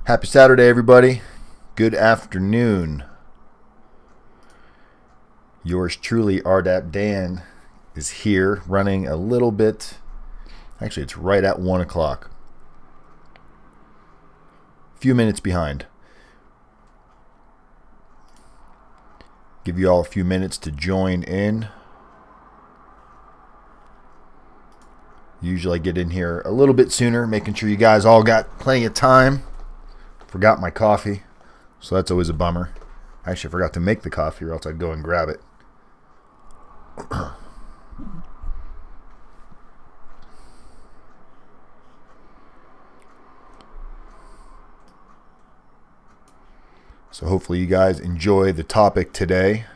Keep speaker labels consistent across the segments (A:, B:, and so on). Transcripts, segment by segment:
A: Happy Saturday, everybody. Good afternoon. Yours truly, rdapdan, is here running a little bit. Actually, it's right at 1 o'clock. A few minutes behind. Give you all a few minutes to join in. Usually I get in here a little bit sooner, making sure you guys all got plenty of time. Forgot my coffee, so that's always a bummer. Actually, I forgot to make the coffee, or else I'd go and grab it. So hopefully you guys enjoy the topic today.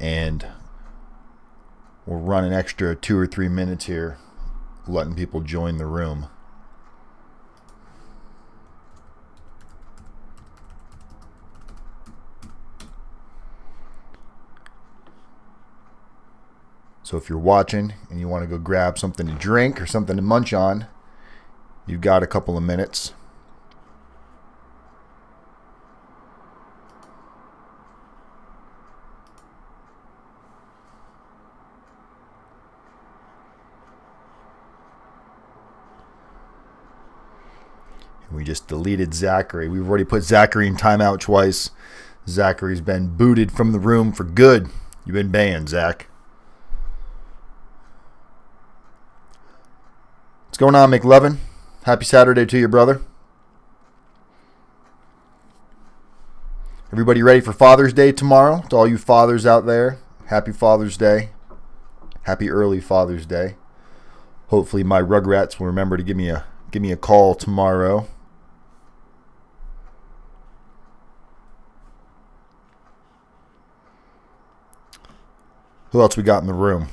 A: And we'll run an extra 2 or 3 minutes here, letting people join the room. So if you're watching and you want to go grab something to drink or something to munch on, you've got a couple of minutes. We just deleted Zachary. We've already put Zachary in timeout twice. Zachary's been booted from the room for good. You've been banned, Zach. What's going on, McLovin? Happy Saturday to you, brother. Everybody ready for Father's Day tomorrow? To all you fathers out there, happy Father's Day. Happy early Father's Day. Hopefully my Rugrats will remember to give me a call tomorrow. Who else we got in the room?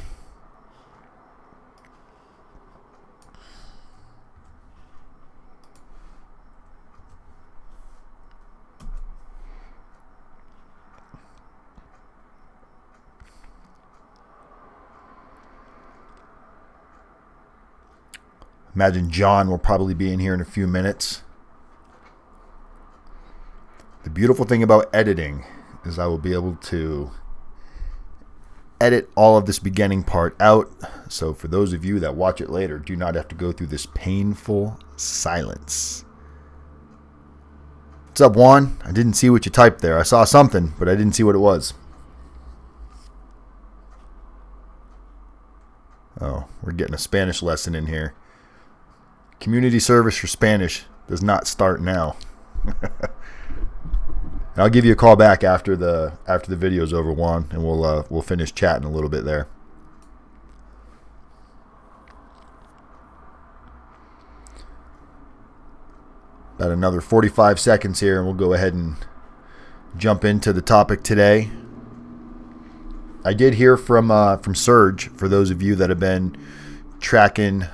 A: Imagine John will probably be in here in a few minutes. The beautiful thing about editing is I will be able to edit all of this beginning part out. So for those of you that watch it later, do not have to go through this painful silence. What's up, Juan? I didn't see what you typed there. I saw something, but I didn't see what it was. Oh, we're getting a Spanish lesson in here. Community service for Spanish does not start now. I'll give you a call back after the video's over, Juan, and we'll finish chatting a little bit there. About another 45 seconds here, and we'll go ahead and jump into the topic today. I did hear from Serge. For those of you that have been tracking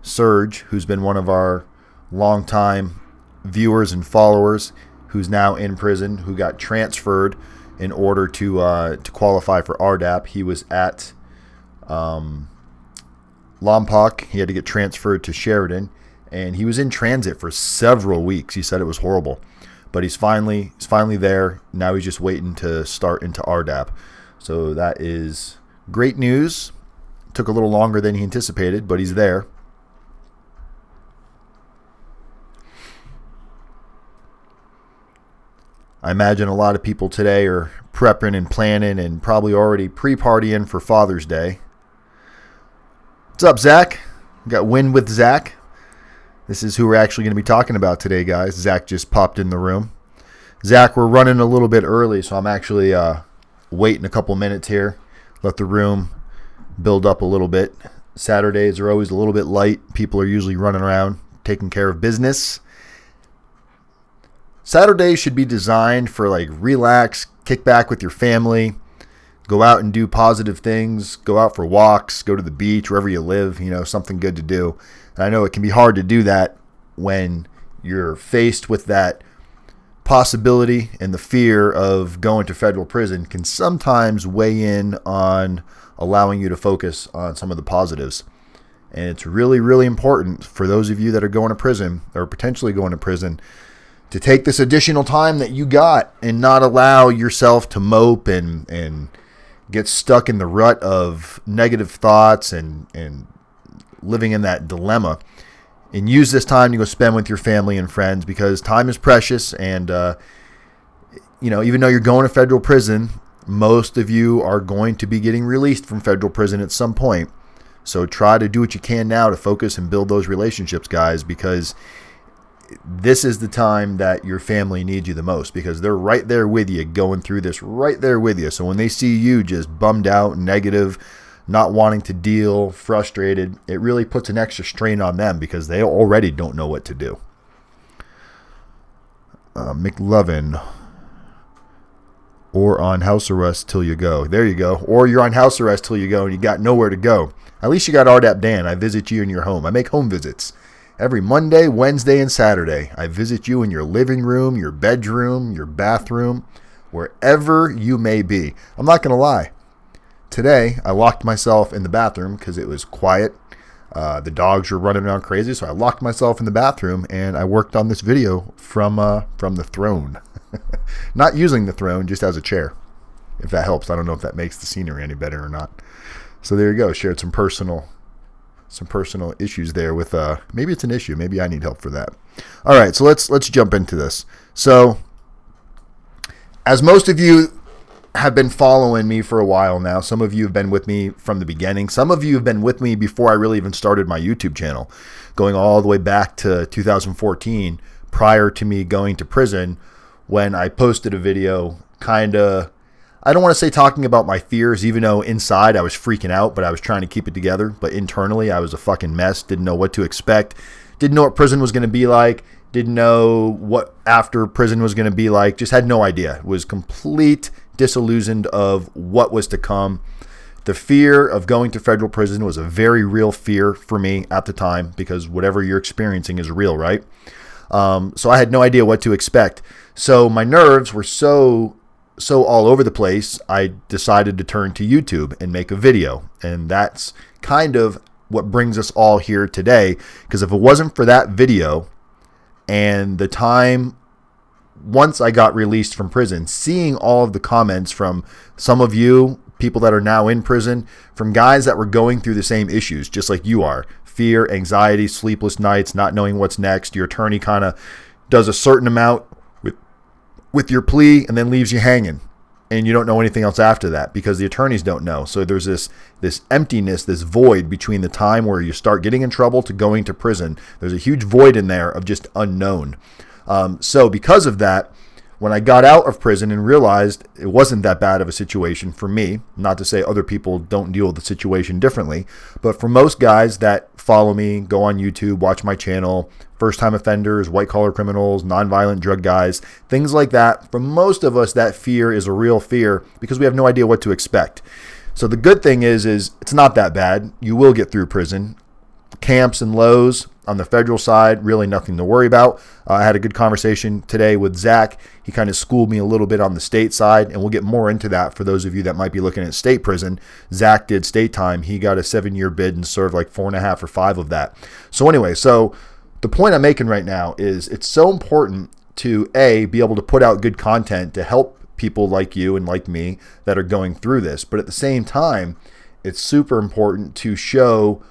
A: Serge, who's been one of our longtime viewers and followers, who's now in prison, who got transferred in order to qualify for Rdap. He was at Lompoc. He had to get transferred to Sheridan, and he was in transit for several weeks. He said it was horrible, but he's finally there. Now he's just waiting to start into Rdap. So that is great news. Took a little longer than he anticipated, but he's there. I imagine a lot of people today are prepping and planning and probably already pre-partying for Father's Day. What's up, Zack? We got Win with Zack. This is who we're actually going to be talking about today, guys. Zack just popped in the room. Zack, we're running a little bit early, so I'm actually waiting a couple minutes here. Let the room build up a little bit. Saturdays are always a little bit light. People are usually running around taking care of business. Saturdays should be designed for like relax, kick back with your family, go out and do positive things, go out for walks, go to the beach, wherever you live, something good to do. And I know it can be hard to do that when you're faced with that possibility and the fear of going to federal prison can sometimes weigh in on allowing you to focus on some of the positives. And it's really, really important for those of you that are going to prison or potentially going to prison to take this additional time that you got and not allow yourself to mope and get stuck in the rut of negative thoughts and living in that dilemma. And use this time to go spend with your family and friends, because time is precious. And, even though you're going to federal prison, most of you are going to be getting released from federal prison at some point. So try to do what you can now to focus and build those relationships, guys, because this is the time that your family needs you the most, because they're right there with you, going through this right there with you. So when they see you just bummed out, negative, not wanting to deal, frustrated, it really puts an extra strain on them because they already don't know what to do. McLovin, or on house arrest till you go. There you go. Or you're on house arrest till you go and you got nowhere to go. At least you got rdapdan. I visit you in your home. I make home visits. Every Monday, Wednesday, and Saturday, I visit you in your living room, your bedroom, your bathroom, wherever you may be. I'm not going to lie. Today, I locked myself in the bathroom because it was quiet. The dogs were running around crazy, so I locked myself in the bathroom, and I worked on this video from the throne. Not using the throne, just as a chair, if that helps. I don't know if that makes the scenery any better or not. So there you go. Shared some personal issues there with maybe it's an issue. Maybe I need help for that. All right, so let's jump into this. So as most of you have been following me for a while now, some of you have been with me from the beginning. Some of you have been with me before I really even started my YouTube channel, going all the way back to 2014, prior to me going to prison, when I posted a video kind of, I don't want to say talking about my fears, even though inside I was freaking out, but I was trying to keep it together. But internally I was a fucking mess, didn't know what to expect, didn't know what prison was going to be like, didn't know what after prison was going to be like, just had no idea. It was complete disillusioned of what was to come. The fear of going to federal prison was a very real fear for me at the time, because whatever you're experiencing is real, right? So I had no idea what to expect. So my nerves were so all over the place, I decided to turn to YouTube and make a video. And that's kind of what brings us all here today, because if it wasn't for that video and the time once I got released from prison, seeing all of the comments from some of you, people that are now in prison, from guys that were going through the same issues, just like you are, fear, anxiety, sleepless nights, not knowing what's next. Your attorney kind of does a certain amount with your plea and then leaves you hanging, and you don't know anything else after that because the attorneys don't know. So there's this emptiness, this void between the time where you start getting in trouble to going to prison. There's a huge void in there of just unknown. So because of that, when I got out of prison and realized it wasn't that bad of a situation for me, not to say other people don't deal with the situation differently, but for most guys that follow me, go on YouTube, watch my channel, first-time offenders, white-collar criminals, nonviolent drug guys, things like that, for most of us, that fear is a real fear because we have no idea what to expect. So the good thing is it's not that bad. You will get through prison. Camps and lows on the federal side, really nothing to worry about. I had a good conversation today with Zack. He kind of schooled me a little bit on the state side, and we'll get more into that for those of you that might be looking at state prison. Zack did state time. He got a 7-year bid and served like 4.5 or 5 of that. So anyway, so the point I'm making right now is it's so important to be able to put out good content to help people like you and like me that are going through this. But at the same time, it's super important to show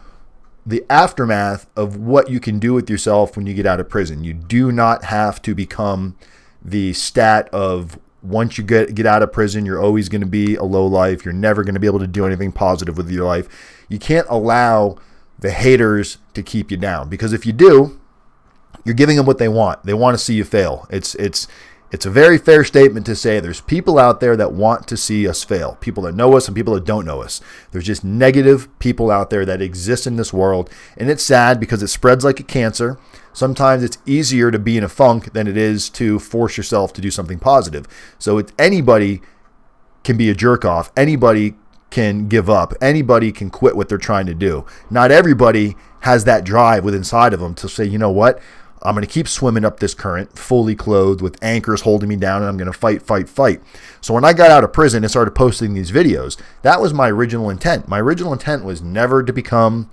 A: the aftermath of what you can do with yourself when you get out of prison. You do not have to become the stat of once you get out of prison, you're always going to be a low life. You're never going to be able to do anything positive with your life. You can't allow the haters to keep you down, because if you do, you're giving them what they want. They want to see you fail. It's a very fair statement to say there's people out there that want to see us fail, people that know us and people that don't know us. There's just negative people out there that exist in this world, and it's sad because it spreads like a cancer. Sometimes it's easier to be in a funk than it is to force yourself to do something positive. So anybody can be a jerk off. Anybody can give up. Anybody can quit what they're trying to do. Not everybody has that drive within inside of them to say, you know what? I'm going to keep swimming up this current, fully clothed with anchors holding me down, and I'm going to fight. So when I got out of prison and started posting these videos, that was my original intent. My original intent was never to become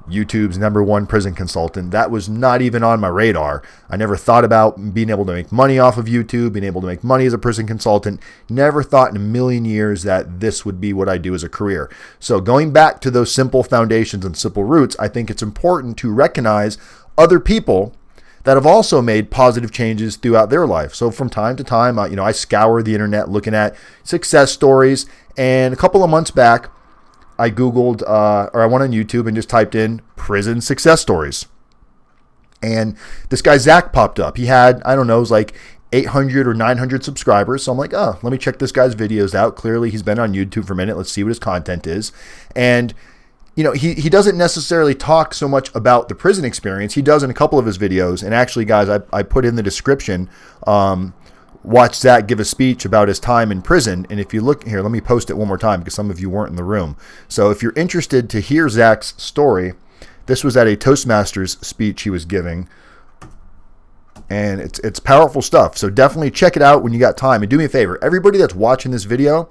A: YouTube's #1 prison consultant. That was not even on my radar. I never thought about being able to make money off of YouTube, being able to make money as a prison consultant. Never thought in a million years that this would be what I do as a career. So going back to those simple foundations and simple roots, I think it's important to recognize other people that have also made positive changes throughout their life. So from time to time, I scour the internet looking at success stories. And a couple of months back, I Googled, or I went on YouTube and just typed in prison success stories. And this guy, Zack, popped up. He had, it was like 800 or 900 subscribers. So I'm like, let me check this guy's videos out. Clearly, he's been on YouTube for a minute. Let's see what his content is. And he doesn't necessarily talk so much about the prison experience. He does in a couple of his videos. And actually, guys, I put in the description, watch Zack give a speech about his time in prison. And if you look here, let me post it one more time because some of you weren't in the room. So if you're interested to hear Zack's story, this was at a Toastmasters speech he was giving. And it's powerful stuff. So definitely check it out when you got time. And do me a favor, everybody that's watching this video,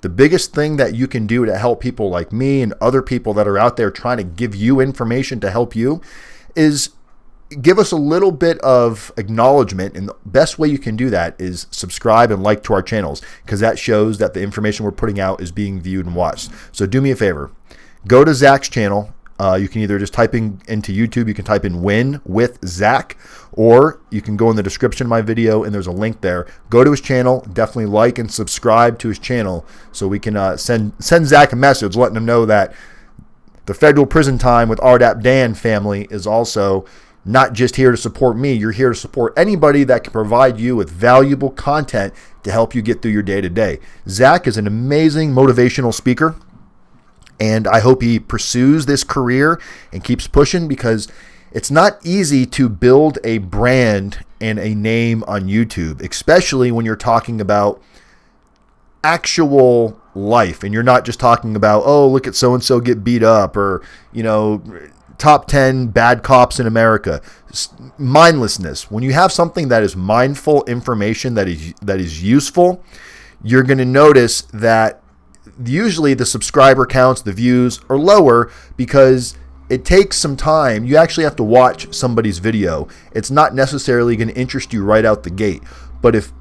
A: the biggest thing that you can do to help people like me and other people that are out there trying to give you information to help you is give us a little bit of acknowledgement. And the best way you can do that is subscribe and like to our channels, because that shows that the information we're putting out is being viewed and watched. So do me a favor. Go to Zack's channel. You can either just type into YouTube, you can type in Win with Zack, or you can go in the description of my video and there's a link there. Go to his channel, definitely like and subscribe to his channel so we can send Zack a message letting him know that the federal prison time with rdapdan family is also not just here to support me. You're here to support anybody that can provide you with valuable content to help you get through your day-to-day. Zack is an amazing motivational speaker. And I hope he pursues this career and keeps pushing, because it's not easy to build a brand and a name on YouTube, especially when you're talking about actual life and you're not just talking about, oh, look at so-and-so get beat up, or, top 10 bad cops in America. Mindlessness. When you have something that is mindful information that is useful, you're going to notice that usually the subscriber counts, the views are lower because it takes some time. You actually have to watch somebody's video. It's not necessarily going to interest you right out the gate. But if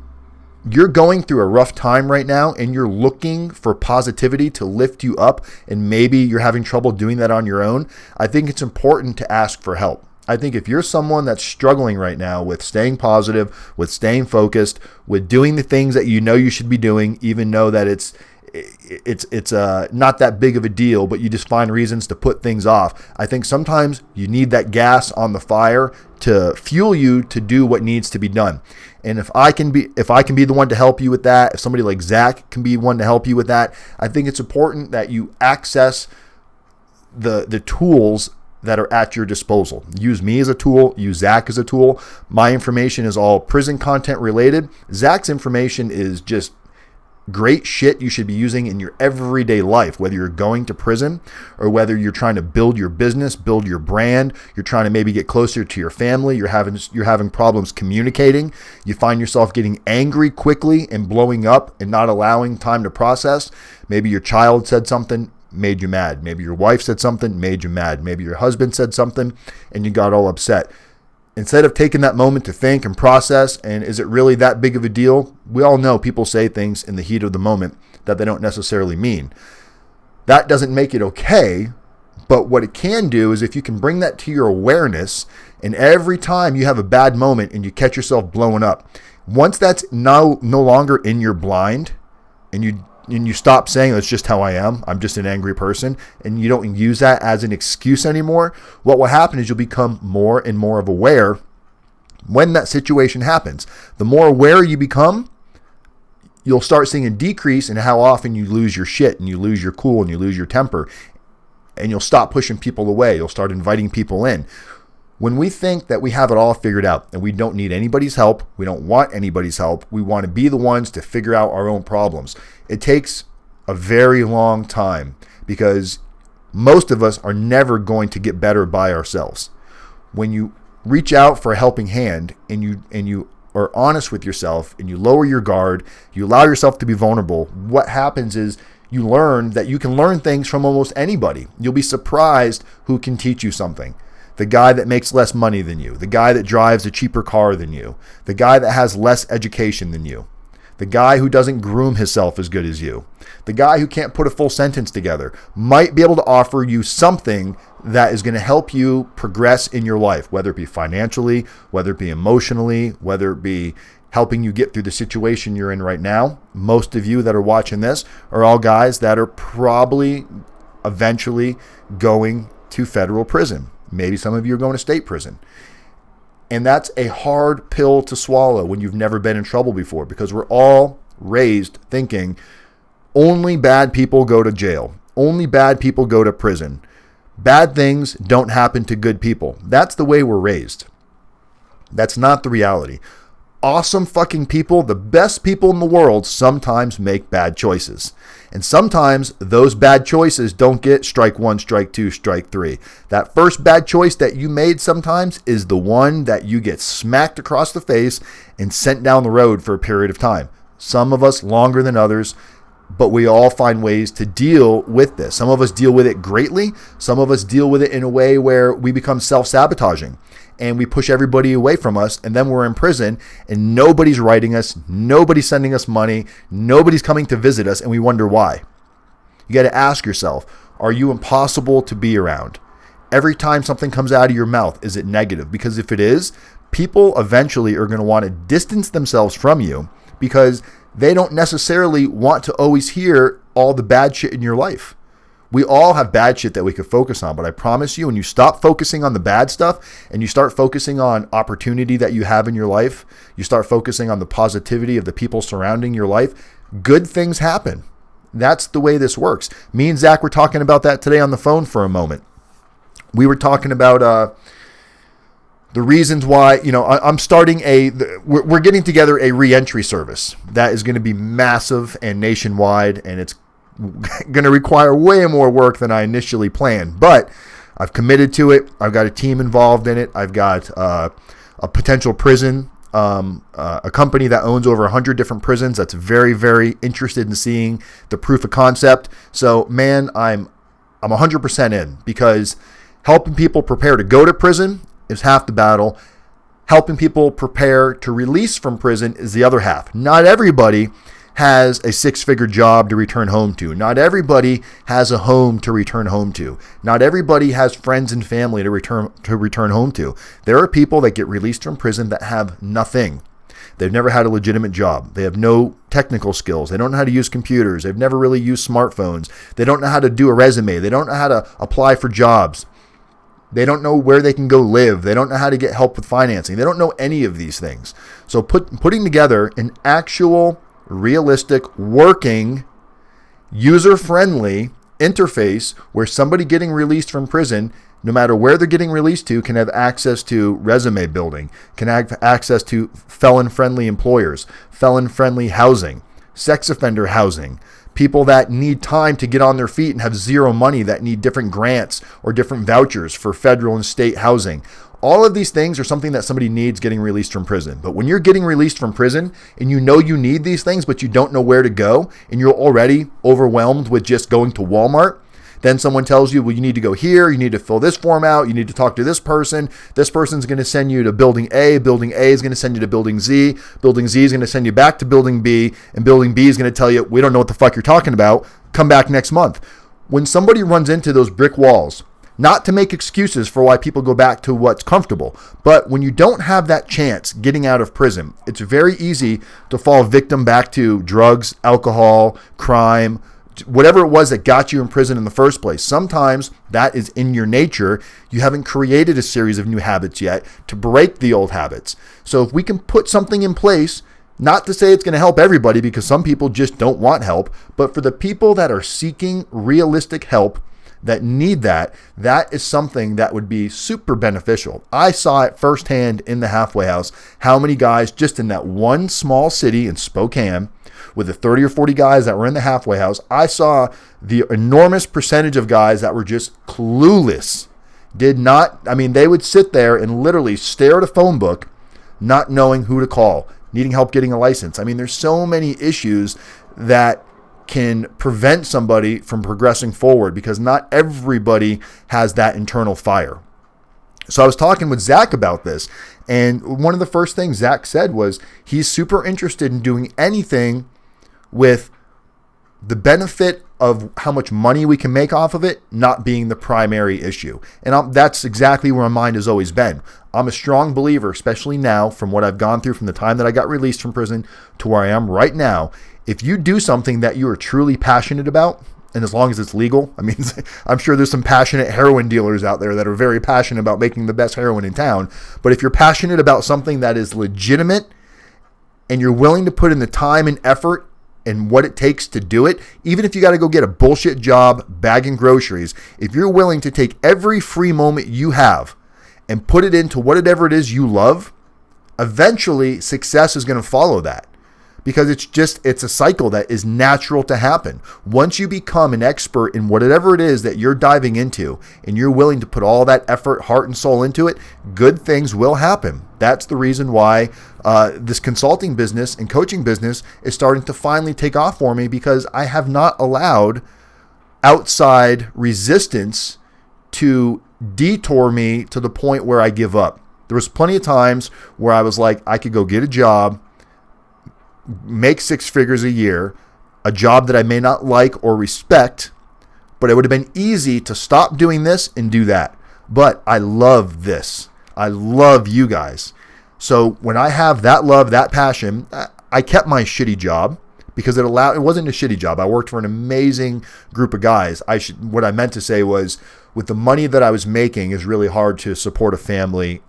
A: you're going through a rough time right now and you're looking for positivity to lift you up, and maybe you're having trouble doing that on your own, I think it's important to ask for help. I think if you're someone that's struggling right now with staying positive, with staying focused, with doing the things that you know you should be doing, even though that it's not that big of a deal, but you just find reasons to put things off. I think sometimes you need that gas on the fire to fuel you to do what needs to be done. And if I can be the one to help you with that, if somebody like Zack can be one to help you with that, I think it's important that you access the tools that are at your disposal. Use me as a tool, use Zack as a tool. My information is all prison content related. Zack's information is just great shit you should be using in your everyday life, whether you're going to prison or whether you're trying to build your business, build your brand, you're trying to maybe get closer to your family, you're having problems communicating, you find yourself getting angry quickly and blowing up and not allowing time to process. Maybe your child said something, made you mad. Maybe your wife said something, made you mad. Maybe your husband said something and you got all upset. Instead of taking that moment to think and process, and is it really that big of a deal? We all know people say things in the heat of the moment that they don't necessarily mean. That doesn't make it okay, but what it can do is if you can bring that to your awareness, and every time you have a bad moment and you catch yourself blowing up, once that's no longer in your blind, and you stop saying, that's just how I am, I'm just an angry person, and you don't use that as an excuse anymore, what will happen is you'll become more and more of aware when that situation happens. The more aware you become, you'll start seeing a decrease in how often you lose your shit and you lose your cool and you lose your temper, and you'll stop pushing people away. You'll start inviting people in. When we think that we have it all figured out and we don't need anybody's help, we don't want anybody's help, we want to be the ones to figure out our own problems. It takes a very long time because most of us are never going to get better by ourselves. When you reach out for a helping hand and you are honest with yourself and you lower your guard, you allow yourself to be vulnerable, what happens is you learn that you can learn things from almost anybody. You'll be surprised who can teach you something. The guy that makes less money than you, the guy that drives a cheaper car than you, the guy that has less education than you, the guy who doesn't groom himself as good as you, the guy who can't put a full sentence together might be able to offer you something that is going to help you progress in your life, whether it be financially, whether it be emotionally, whether it be helping you get through the situation you're in right now. Most of you that are watching this are all guys that are probably eventually going to federal prison. Maybe some of you are going to state prison. And that's a hard pill to swallow when you've never been in trouble before, because we're all raised thinking only bad people go to jail. Only bad people go to prison. Bad things don't happen to good people. That's the way we're raised. That's not the reality. Awesome fucking people, the best people in the world, sometimes make bad choices. And sometimes those bad choices don't get strike one, strike two, strike three. That first bad choice that you made sometimes is the one that you get smacked across the face and sent down the road for a period of time. Some of us longer than others, but we all find ways to deal with this. Some of us deal with it greatly. Some of us deal with it in a way where we become self-sabotaging and we push everybody away from us, and then we're in prison and nobody's writing us, nobody's sending us money, nobody's coming to visit us, and we wonder why. You got to ask yourself, are you impossible to be around? Every time something comes out of your mouth, is it negative? Because if it is, people eventually are going to want to distance themselves from you because they don't necessarily want to always hear all the bad shit in your life. We all have bad shit that we could focus on, but I promise you, when you stop focusing on the bad stuff and you start focusing on opportunity that you have in your life, you start focusing on the positivity of the people surrounding your life, good things happen. That's the way this works. Me and Zack were talking about that today on the phone for a moment. We were talking about the reasons why, I'm starting we're getting together a reentry service that is going to be massive and nationwide, and it's going to require way more work than I initially planned, but I've committed to it. I've got a team involved in it. I've got a potential prison, a company that owns over 100 different prisons that's very, very interested in seeing the proof of concept. So, man, I'm 100% in, because helping people prepare to go to prison is half the battle. Helping people prepare to release from prison is the other half. Not everybody has a six-figure job to return home to. Not everybody has a home to return home to. Not everybody has friends and family to return home to. There are people that get released from prison that have nothing. They've never had a legitimate job. They have no technical skills. They don't know how to use computers. They've never really used smartphones. They don't know how to do a resume. They don't know how to apply for jobs. They don't know where they can go live. They don't know how to get help with financing. They don't know any of these things. So putting together an actual, realistic, working, user-friendly interface where somebody getting released from prison, no matter where they're getting released to, can have access to resume building, can have access to felon-friendly employers, felon-friendly housing, sex offender housing, people that need time to get on their feet and have zero money that need different grants or different vouchers for federal and state housing. All of these things are something that somebody needs getting released from prison. But when you're getting released from prison and you know you need these things, but you don't know where to go, and you're already overwhelmed with just going to Walmart, then someone tells you, well, you need to go here, you need to fill this form out, you need to talk to this person's going to send you to building A is going to send you to building Z is going to send you back to building B, and building B is going to tell you, we don't know what the fuck you're talking about, come back next month. When somebody runs into those brick walls, not to make excuses for why people go back to what's comfortable, but when you don't have that chance getting out of prison, it's very easy to fall victim back to drugs, alcohol, crime, whatever it was that got you in prison in the first place. Sometimes that is in your nature. You haven't created a series of new habits yet to break the old habits. So if we can put something in place, not to say it's going to help everybody, because some people just don't want help, but for the people that are seeking realistic help, that need that is something that would be super beneficial. I saw it firsthand in the halfway house, how many guys just in that one small city in Spokane, with the 30 or 40 guys that were in the halfway house, I saw the enormous percentage of guys that were just clueless Did not, I mean, they would sit there and literally stare at a phone book, not knowing who to call, needing help getting a license. I mean, there's so many issues that can prevent somebody from progressing forward because not everybody has that internal fire. So I was talking with Zack about this, and one of the first things Zack said was he's super interested in doing anything with the benefit of how much money we can make off of it not being the primary issue. And that's exactly where my mind has always been. I'm a strong believer, especially now from what I've gone through from the time that I got released from prison to where I am right now. If you do something that you are truly passionate about, and as long as it's legal, I mean, I'm sure there's some passionate heroin dealers out there that are very passionate about making the best heroin in town. But if you're passionate about something that is legitimate and you're willing to put in the time and effort and what it takes to do it, even if you got to go get a bullshit job bagging groceries, if you're willing to take every free moment you have and put it into whatever it is you love, eventually success is going to follow that. Because it's a cycle that is natural to happen. Once you become an expert in whatever it is that you're diving into and you're willing to put all that effort, heart, and soul into it, good things will happen. That's the reason why this consulting business and coaching business is starting to finally take off for me, because I have not allowed outside resistance to detour me to the point where I give up. There was plenty of times where I was like, I could go get a job, make 6 figures a year, a job that I may not like or respect, but it would have been easy to stop doing this and do that. But I love this. I love you guys. So when I have that love, that passion, I kept my shitty job because it wasn't a shitty job. I worked for an amazing group of guys. What I meant to say was, with the money that I was making, is really hard to support a family,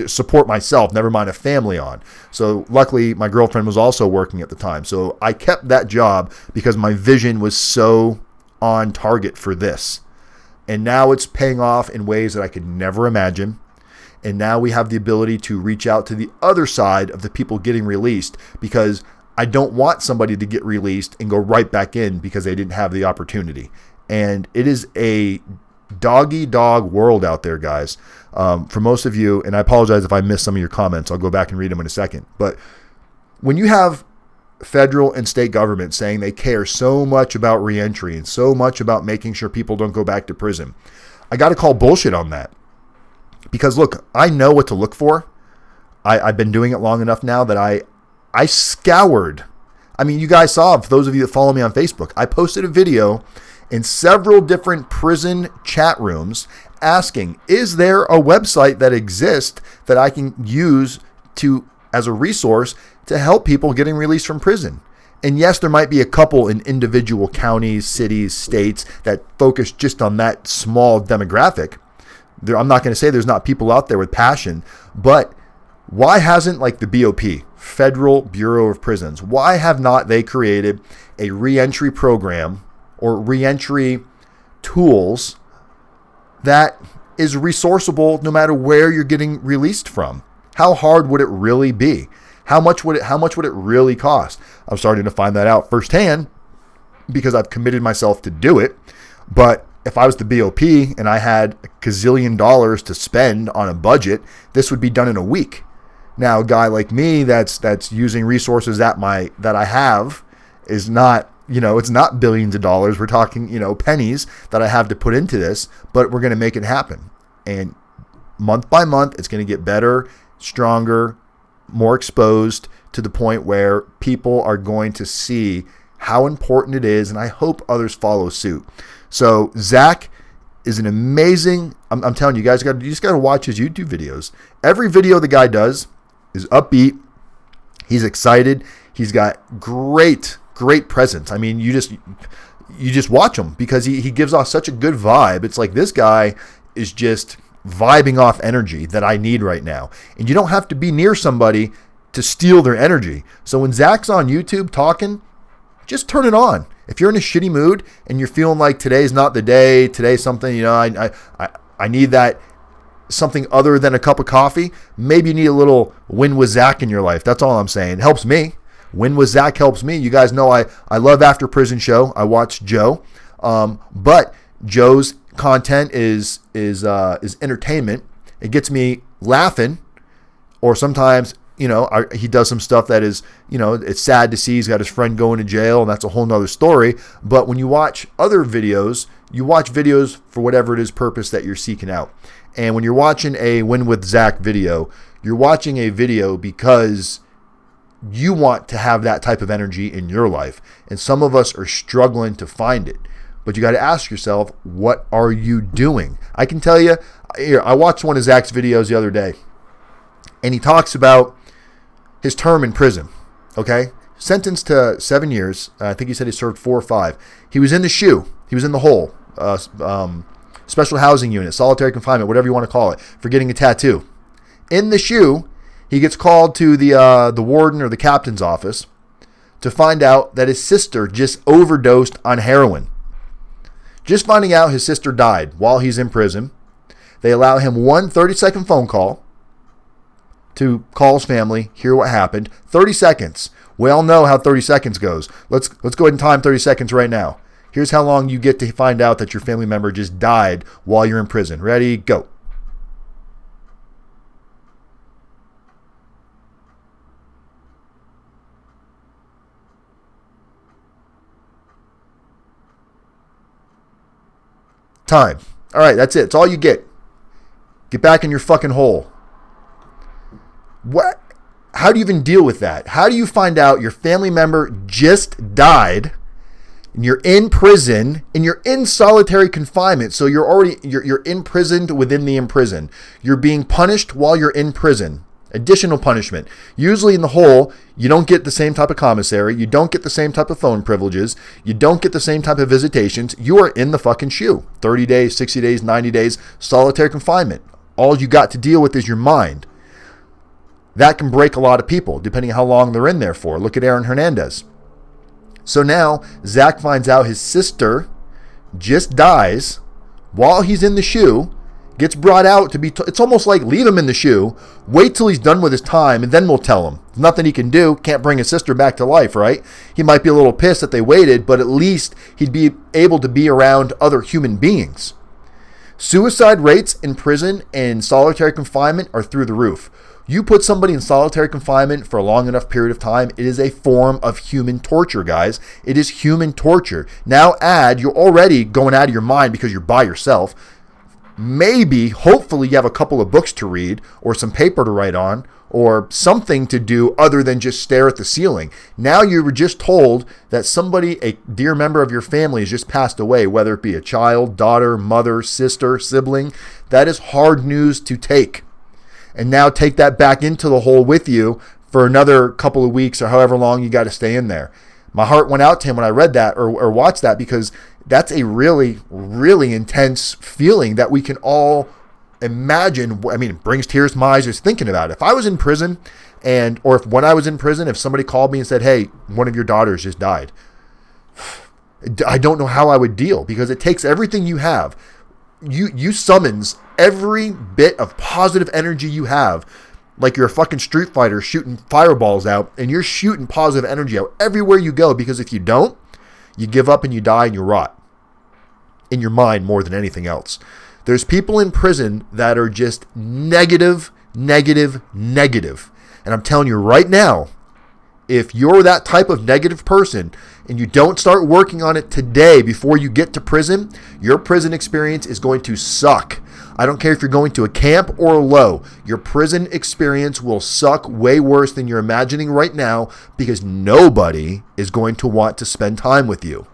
A: support myself, never mind a family on. So luckily my girlfriend was also working at the time. So I kept that job because my vision was so on target for this. And now it's paying off in ways that I could never imagine. And now we have the ability to reach out to the other side of the people getting released, because I don't want somebody to get released and go right back in because they didn't have the opportunity. And it is a dog-eat-dog world out there, guys. For most of you, and I apologize if I missed some of your comments, I'll go back and read them in a second. But when you have federal and state government saying they care so much about reentry and so much about making sure people don't go back to prison, I got to call bullshit on that. Because look, I know what to look for. I've been doing it long enough now that I scoured. I mean, you guys saw, for those of you that follow me on Facebook, I posted a video in several different prison chat rooms asking, is there a website that exists that I can use as a resource to help people getting released from prison? And yes, there might be a couple in individual counties, cities, states that focus just on that small demographic. I'm not going to say there's not people out there with passion, but why hasn't, like, the BOP, Federal Bureau of Prisons, why have not they created a reentry program or reentry tools that is resourceable no matter where you're getting released from? How hard would it really be? How much would it really cost? I'm starting to find that out firsthand because I've committed myself to do it. But if I was the BOP and I had a gazillion dollars to spend on a budget, this would be done in a week. Now, a guy like me that's using resources that I have is not, it's not billions of dollars. We're talking, pennies that I have to put into this, but we're going to make it happen. And month by month, it's going to get better, stronger, more exposed, to the point where people are going to see how important it is, and I hope others follow suit. So Zack is an amazing, I'm telling you guys, you just got to watch his YouTube videos. Every video the guy does is upbeat. He's excited. He's got great presence. I mean, you just watch him because he gives off such a good vibe. It's like this guy is just vibing off energy that I need right now. And you don't have to be near somebody to steal their energy. So when Zack's on YouTube talking, just turn it on. If you're in a shitty mood and you're feeling like today's not the day, today's something, I need that something other than a cup of coffee, maybe you need a little Win with Zack in your life. That's all I'm saying. It helps me. Win with Zack helps me. You guys know I love After Prison Show. I watch Joe. But Joe's content is entertainment. It gets me laughing, or sometimes, he does some stuff that is, it's sad to see. He's got his friend going to jail, and that's a whole nother story. But when you watch other videos, you watch videos for whatever it is purpose that you're seeking out. And when you're watching a Win with Zack video, you're watching a video because you want to have that type of energy in your life. And some of us are struggling to find it. But you got to ask yourself, what are you doing? I can tell you, I watched one of Zack's videos the other day, and he talks about his term in prison, okay? Sentenced to 7 years. I think he said he served 4 or 5. He was in the shoe. He was in the hole. Special housing unit, solitary confinement, whatever you want to call it, for getting a tattoo. In the shoe, he gets called to the warden or the captain's office to find out that his sister just overdosed on heroin. Just finding out his sister died while he's in prison. They allow him one 30-second phone call to call his family, hear what happened. 30 seconds. We all know how 30 seconds goes. Let's go ahead and time 30 seconds right now. Here's how long you get to find out that your family member just died while you're in prison. Ready? Go. Time. All right, that's it. It's all you get. Get back in your fucking hole. What? How do you even deal with that? How do you find out your family member just died and you're in prison and you're in solitary confinement? So you're imprisoned within the imprisoned. You're being punished while you're in prison. Additional punishment. Usually in the hole, you don't get the same type of commissary. You don't get the same type of phone privileges. You don't get the same type of visitations. You are in the fucking shoe. 30 days, 60 days, 90 days, solitary confinement. All you got to deal with is your mind. That can break a lot of people, depending on how long they're in there for. Look at Aaron Hernandez. So now, Zack finds out his sister just dies while he's in the shoe, gets brought out to be, it's almost like leave him in the shoe, wait till he's done with his time, and then we'll tell him. There's nothing he can do, can't bring his sister back to life, right? He might be a little pissed that they waited, but at least he'd be able to be around other human beings. Suicide rates in prison and solitary confinement are through the roof. You put somebody in solitary confinement for a long enough period of time, it is a form of human torture, guys. It is human torture. Now add, you're already going out of your mind because you're by yourself. Maybe, hopefully, you have a couple of books to read or some paper to write on or something to do other than just stare at the ceiling. Now you were just told that somebody, a dear member of your family, has just passed away, whether it be a child, daughter, mother, sister, sibling. That is hard news to take. And now take that back into the hole with you for another couple of weeks or however long you got to stay in there. My heart went out to him when I read that or watched that, because that's a really, really intense feeling that we can all imagine. I mean, it brings tears to my eyes just thinking about it. If I was in prison when I was in prison, if somebody called me and said, hey, one of your daughters just died, I don't know how I would deal, because it takes everything you have. You summons every bit of positive energy you have, like you're a fucking Street Fighter shooting fireballs out, and you're shooting positive energy out everywhere you go, because if you don't, you give up and you die and you rot in your mind more than anything else. There's people in prison that are just negative. And I'm telling you right now, if you're that type of negative person and you don't start working on it today before you get to prison, your prison experience is going to suck. I don't care if you're going to a camp or a low. Your prison experience will suck way worse than you're imagining right now, because nobody is going to want to spend time with you.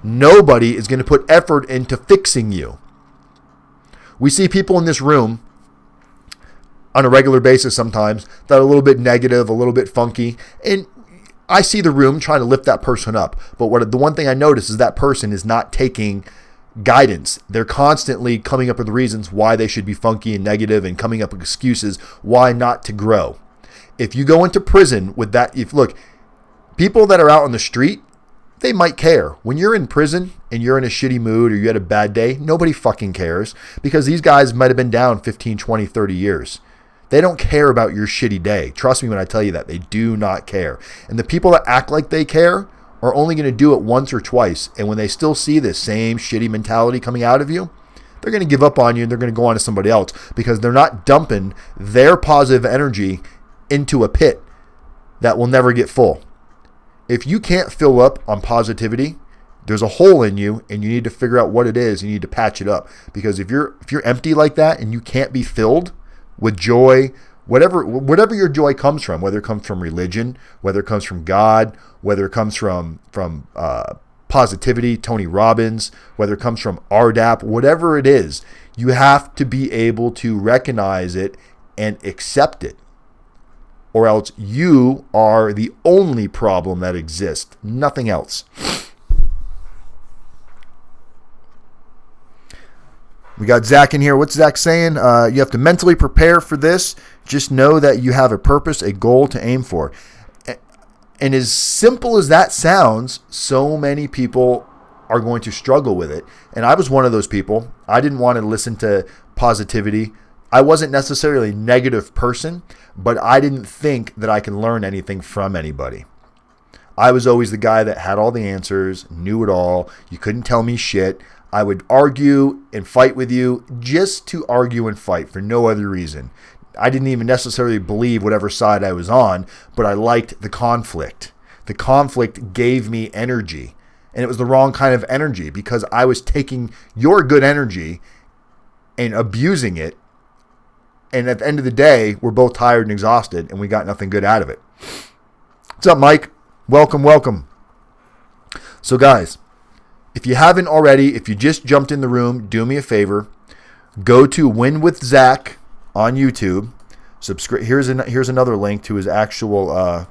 A: Nobody is going to put effort into fixing you. We see people in this room on a regular basis sometimes that are a little bit negative, a little bit funky, and I see the room trying to lift that person up. But the one thing I notice is that person is not taking guidance. They're constantly coming up with reasons why they should be funky and negative and coming up with excuses why not to grow. If you go into prison with that, look, people that are out on the street, they might care. When you're in prison and you're in a shitty mood or you had a bad day, nobody fucking cares, because these guys might have been down 15, 20, 30 years. They don't care about your shitty day. Trust me when I tell you that. They do not care. And the people that act like they care are only going to do it once or twice. And when they still see this same shitty mentality coming out of you, they're going to give up on you and they're going to go on to somebody else because they're not dumping their positive energy into a pit that will never get full. If you can't fill up on positivity, there's a hole in you and you need to figure out what it is. You need to patch it up, because if you're empty like that and you can't be filled with joy, whatever your joy comes from, whether it comes from religion, whether it comes from God, whether it comes from positivity, Tony Robbins, whether it comes from Rdap, whatever it is, you have to be able to recognize it and accept it, or else you are the only problem that exists, nothing else. We got Zack in here. What's Zack saying? You have to mentally prepare for this. Just know that you have a purpose, a goal to aim for. And as simple as that sounds, so many people are going to struggle with it. And I was one of those people. I didn't want to listen to positivity. I wasn't necessarily a negative person, but I didn't think that I can learn anything from anybody. I was always the guy that had all the answers, knew it all. You couldn't tell me shit. I would argue and fight with you just to argue and fight for no other reason. I didn't even necessarily believe whatever side I was on, but I liked the conflict. The conflict gave me energy, and it was the wrong kind of energy because I was taking your good energy and abusing it, and at the end of the day, we're both tired and exhausted, and we got nothing good out of it. What's up, Mike? Welcome. So, guys, if you haven't already, if you just jumped in the room, do me a favor. Go to Win with Zack on YouTube. Subscribe. Here's another link to his actual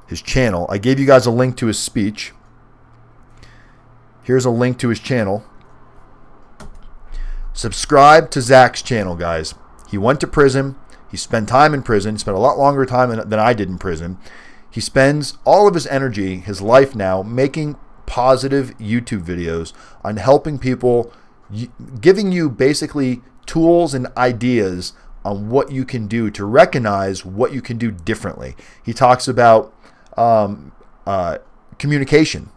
A: his channel. I gave you guys a link to his speech. Here's a link to his channel. Subscribe to Zack's channel, guys. He went to prison. He spent time in prison. He spent a lot longer time than I did in prison. He spends all of his energy, his life now, making positive YouTube videos on helping people, giving you basically tools and ideas on what you can do to recognize what you can do differently. He talks about communication.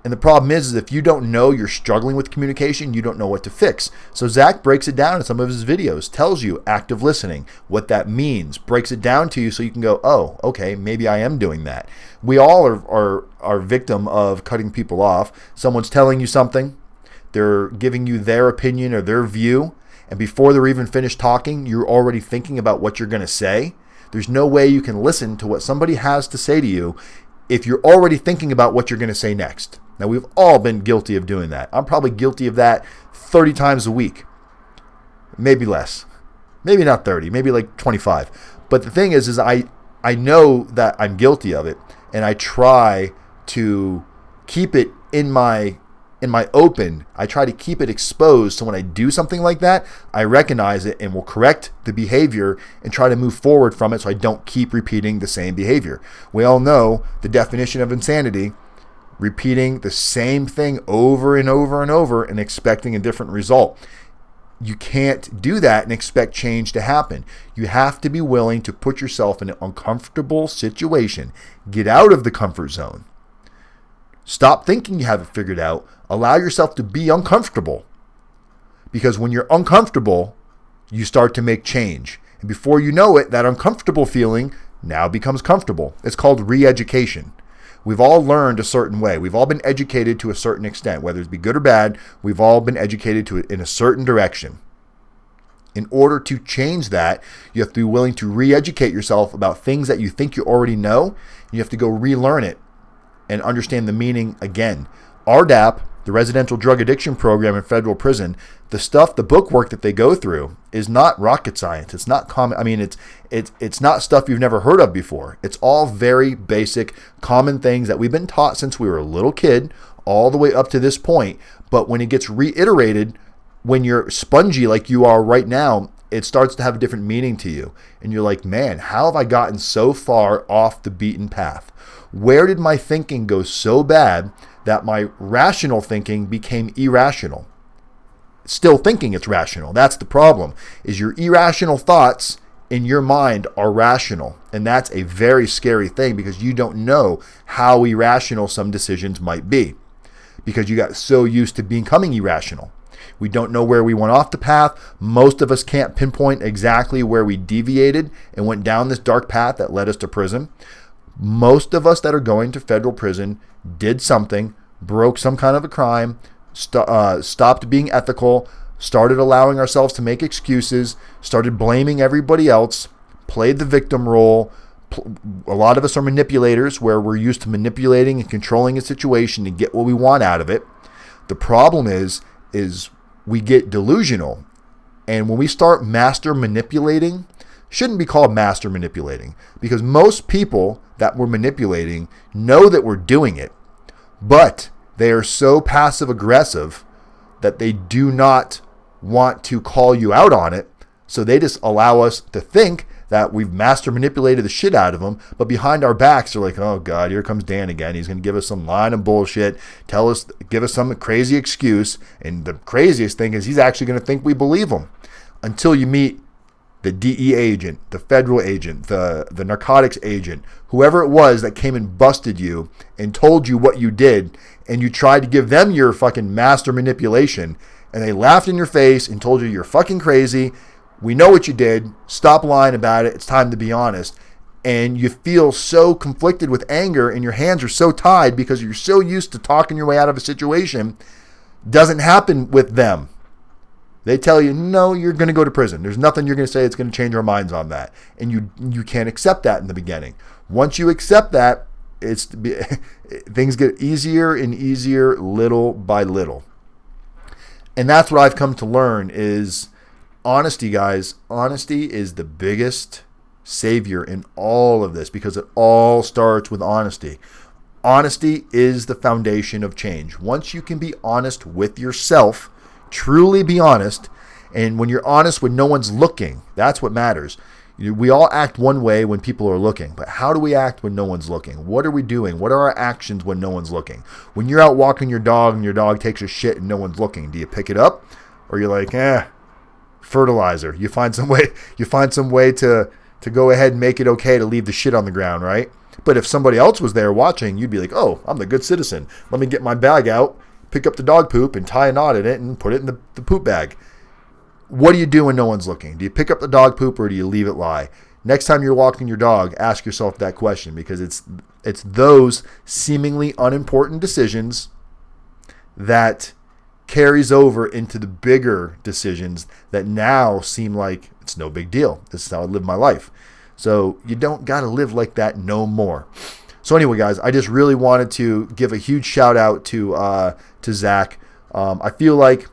A: And the problem is if you don't know you're struggling with communication, you don't know what to fix. So Zack breaks it down in some of his videos, tells you active listening, what that means, breaks it down to you so you can go, oh, okay, maybe I am doing that. We all are victim of cutting people off. Someone's telling you something, they're giving you their opinion or their view, and before they're even finished talking, you're already thinking about what you're going to say. There's no way you can listen to what somebody has to say to you if you're already thinking about what you're going to say next. Now, we've all been guilty of doing that. I'm probably guilty of that 30 times a week. Maybe less. Maybe not 30. Maybe like 25. But the thing is I know that I'm guilty of it, and I try to keep it in my open. I try to keep it exposed, so when I do something like that, I recognize it and will correct the behavior and try to move forward from it so I don't keep repeating the same behavior. We all know the definition of insanity: repeating the same thing over and over and over and expecting a different result. You can't do that and expect change to happen. You have to be willing to put yourself in an uncomfortable situation. Get out of the comfort zone. Stop thinking you have it figured out. Allow yourself to be uncomfortable. Because when you're uncomfortable, you start to make change. And before you know it, that uncomfortable feeling now becomes comfortable. It's called re-education. We've all learned a certain way. We've all been educated to a certain extent, whether it be good or bad. We've all been educated to it in a certain direction. In order to change that, you have to be willing to re-educate yourself about things that you think you already know. You have to go relearn it and understand the meaning again. Rdap, the residential drug addiction program in federal prison, the book work that they go through is not rocket science. It's not common. I mean, it's not stuff you've never heard of before. It's all very basic, common things that we've been taught since we were a little kid, all the way up to this point. But when it gets reiterated, when you're spongy like you are right now, it starts to have a different meaning to you. And you're like, man, how have I gotten so far off the beaten path? Where did my thinking go so bad that my rational thinking became irrational? Still thinking it's rational. That's the problem, is your irrational thoughts in your mind are rational. And that's a very scary thing, because you don't know how irrational some decisions might be, because you got so used to becoming irrational. We don't know where we went off the path. Most of us can't pinpoint exactly where we deviated and went down this dark path that led us to prison. Most of us that are going to federal prison did something, broke some kind of a crime, stopped being ethical, started allowing ourselves to make excuses, started blaming everybody else, played the victim role. A lot of us are manipulators, where we're used to manipulating and controlling a situation to get what we want out of it. The problem is we get delusional. And when we start master manipulating, shouldn't be called master manipulating, because most people that we're manipulating know that we're doing it, but they are so passive aggressive that they do not want to call you out on it. So they just allow us to think that we've master manipulated the shit out of them, but behind our backs they're like, oh God, here comes Dan again. He's going to give us some line of bullshit, give us some crazy excuse. And the craziest thing is he's actually going to think we believe him, until you meet the DEA agent, the federal agent, the narcotics agent, whoever it was that came and busted you and told you what you did, and you tried to give them your fucking master manipulation, and they laughed in your face and told you you're fucking crazy. We know what you did. Stop lying about it. It's time to be honest. And you feel so conflicted with anger, and your hands are so tied because you're so used to talking your way out of a situation. Doesn't happen with them. They tell you, no, you're going to go to prison. There's nothing you're going to say that's going to change our minds on that. And you can't accept that in the beginning. Once you accept that, things get easier and easier little by little. And that's what I've come to learn is honesty, guys. Honesty is the biggest savior in all of this, because it all starts with honesty. Honesty is the foundation of change. Once you can be honest with yourself, truly be honest, and when you're honest when no one's looking, that's what matters. We all act one way when people are looking, but how do we act when no one's looking? What are we doing? What are our actions when no one's looking? When you're out walking your dog and your dog takes a shit and no one's looking, do you pick it up, or you're like, fertilizer? You find some way to go ahead and make it okay to leave the shit on the ground, right? But if somebody else was there watching, you'd be like, oh, I'm the good citizen. Let me get my bag out, pick up the dog poop and tie a knot in it and put it in the poop bag. What do you do when no one's looking? Do you pick up the dog poop, or do you leave it lie? Next time you're walking your dog, ask yourself that question, because it's those seemingly unimportant decisions that carries over into the bigger decisions that now seem like it's no big deal. This is how I live my life. So you don't got to live like that no more. So anyway, guys, I just really wanted to give a huge shout out to Zack. I feel like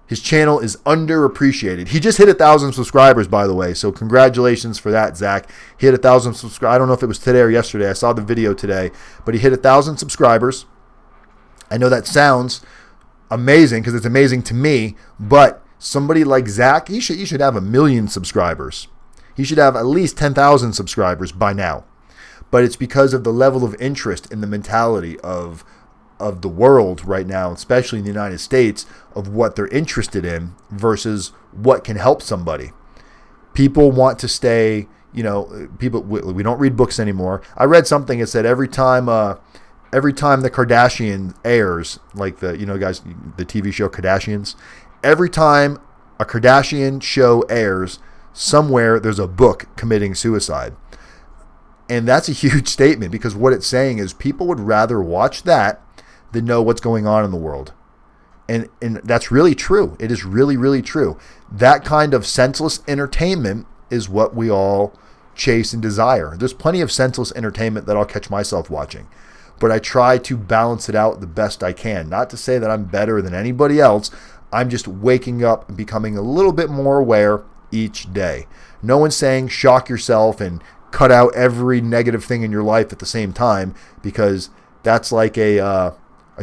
A: his channel is underappreciated. He just hit 1,000 subscribers, by the way. So congratulations for that, Zack. He hit 1,000 subscribers. I don't know if it was today or yesterday. I saw the video today, but he hit 1,000 subscribers. I know that sounds amazing, because it's amazing to me, but somebody like Zack, he should have 1 million subscribers. He should have at least 10,000 subscribers by now. But it's because of the level of interest in the mentality of the world right now, especially in the United States, of what they're interested in versus what can help somebody. People want to stay, we don't read books anymore. I read something that said every time the Kardashian airs, like the TV show Kardashians, every time a Kardashian show airs, somewhere there's a book committing suicide. And that's a huge statement, because what it's saying is people would rather watch that than know what's going on in the world. And that's really true. It is really, really true. That kind of senseless entertainment is what we all chase and desire. There's plenty of senseless entertainment that I'll catch myself watching, but I try to balance it out the best I can. Not to say that I'm better than anybody else. I'm just waking up and becoming a little bit more aware each day. No one's saying shock yourself and cut out every negative thing in your life at the same time, because that's like a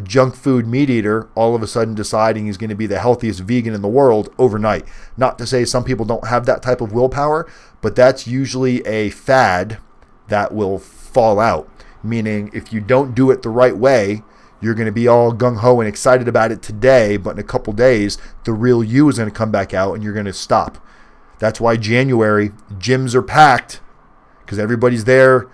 A: junk food meat eater all of a sudden deciding he's going to be the healthiest vegan in the world overnight. Not to say some people don't have that type of willpower, but that's usually a fad that will fall out. Meaning, if you don't do it the right way, you're going to be all gung-ho and excited about it today, but in a couple days, the real you is going to come back out and you're going to stop. That's why January, gyms are packed, because everybody's there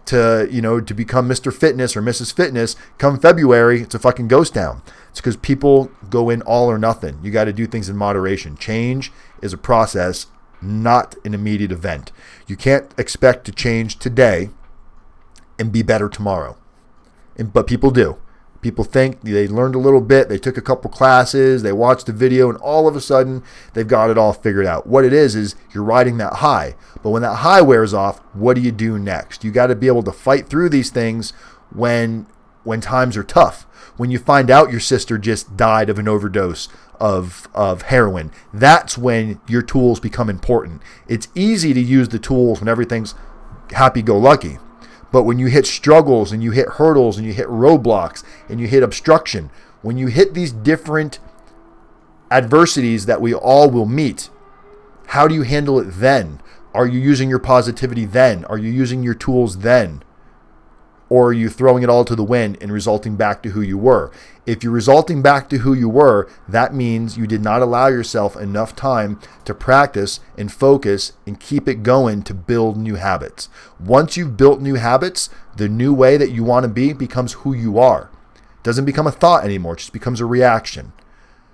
A: to become Mr. Fitness or Mrs. Fitness. Come February, it's a fucking ghost town. It's because people go in all or nothing. You got to do things in moderation. Change is a process, not an immediate event. You can't expect to change today and be better tomorrow. But people do. People think they learned a little bit, they took a couple classes, they watched a video, and all of a sudden, they've got it all figured out. What it is you're riding that high. But when that high wears off, what do you do next? You got to be able to fight through these things when times are tough. When you find out your sister just died of an overdose of heroin, that's when your tools become important. It's easy to use the tools when everything's happy-go-lucky. But when you hit struggles and you hit hurdles and you hit roadblocks and you hit obstruction, when you hit these different adversities that we all will meet, how do you handle it then? Are you using your positivity then? Are you using your tools then? Or are you throwing it all to the wind and resulting back to who you were? If you're resulting back to who you were, that means you did not allow yourself enough time to practice and focus and keep it going to build new habits. Once you've built new habits, the new way that you want to be becomes who you are. It doesn't become a thought anymore. It just becomes a reaction.